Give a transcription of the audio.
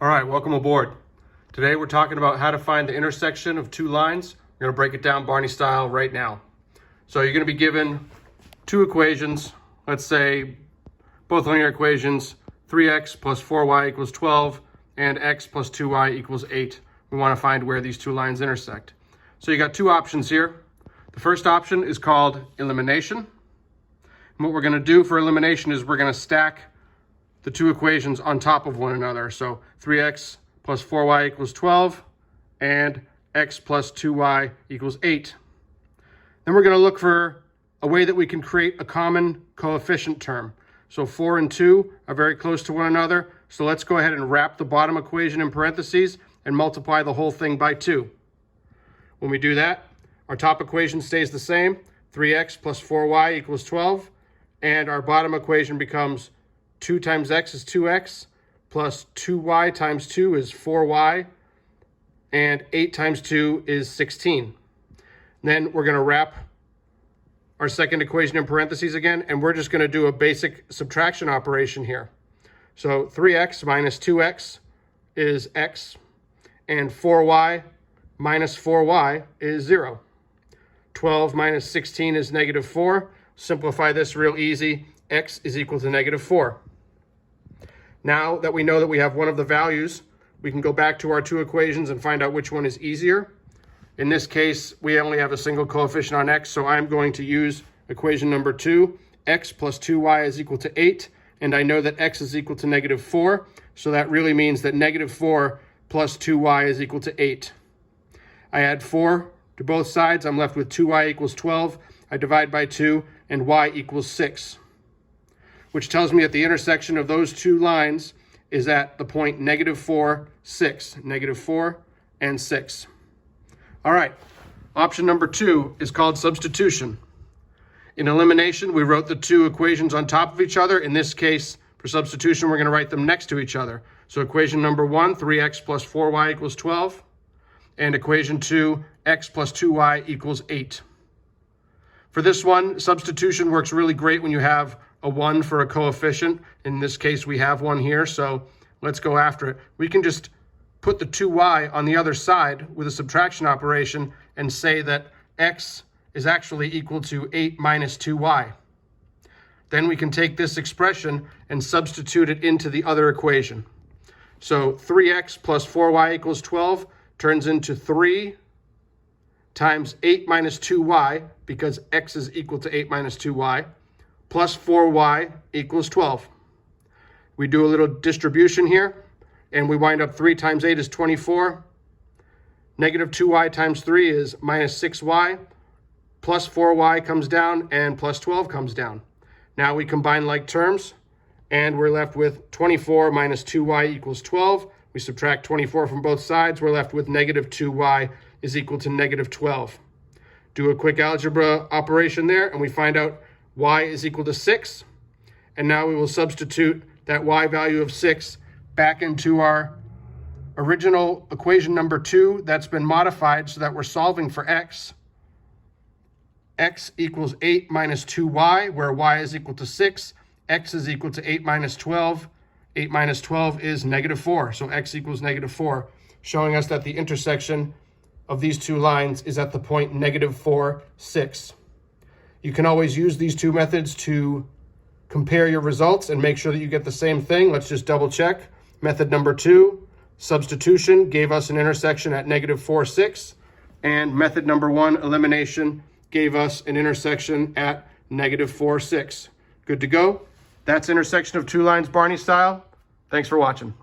All right, welcome aboard. Today we're talking about how to find the intersection of two lines. We're going to break it down BRNY style right now. So you're going to be given two equations. Let's say both linear equations, 3x plus 4y equals 12 and x plus 2y equals 8. We want to find where these two lines intersect. So you got two options here. The first option is called elimination. And what we're going to do for elimination is we're going to stack the two equations on top of one another. So 3x plus 4y equals 12 and x plus 2y equals 8. Then we're going to look for a way that we can create a common coefficient term. So 4 and 2 are very close to one another. So let's go ahead and wrap the bottom equation in parentheses and multiply the whole thing by 2. When we do that, our top equation stays the same, 3x plus 4y equals 12, and our bottom equation becomes 2 times x is 2x, plus 2y times 2 is 4y, and 8 times 2 is 16. Then we're going to wrap our second equation in parentheses again, and we're just going to do a basic subtraction operation here. So 3x minus 2x is x, and 4y minus 4y is 0. 12 minus 16 is negative 4. Simplify this real easy. X is equal to negative 4. Now that we know that we have one of the values, we can go back to our two equations and find out which one is easier. In this case, we only have a single coefficient on x, so I'm going to use equation number 2. X plus 2y is equal to 8, and I know that x is equal to negative 4, so that really means that negative 4 plus 2y is equal to 8. I add 4 to both sides. I'm left with 2y equals 12. I divide by 2, and y equals 6. Which tells me that the intersection of those two lines is at the point negative 4, 6. Negative 4 and 6. All right, option number 2 is called substitution. In elimination, we wrote the two equations on top of each other. In this case, for substitution, we're going to write them next to each other. So equation number 1, 3x plus 4y equals 12. And equation 2, x plus 2y equals 8. For this one, substitution works really great when you have a 1 for a coefficient. In this case, we have one here, so let's go after it. We can just put the 2y on the other side with a subtraction operation and say that x is actually equal to 8 minus 2y. Then we can take this expression and substitute it into the other equation. So 3x plus 4y equals 12 turns into 3 times 8 minus 2y, because x is equal to 8 minus 2y, plus 4y equals 12. We do a little distribution here, and we wind up 3 times 8 is 24. Negative 2y times 3 is minus 6y. Plus 4y comes down, and plus 12 comes down. Now we combine like terms, and we're left with 24 minus 2y equals 12. We subtract 24 from both sides. We're left with negative 2y is equal to negative 12. Do a quick algebra operation there, and we find out y is equal to 6. And now we will substitute that y value of 6 back into our original equation number 2 that's been modified so that we're solving for x. X equals 8 minus 2y, where y is equal to 6. X is equal to 8 minus 12. 8 minus 12 is negative 4, so x equals negative 4, showing us that the intersection of these two lines is at the point negative 4, 6. You can always use these two methods to compare your results and make sure that you get the same thing. Let's just double check. Method number 2, substitution, gave us an intersection at negative 4, 6. And method number 1, elimination, gave us an intersection at negative 4, 6. Good to go. That's intersection of two lines BRNY style. Thanks for watching.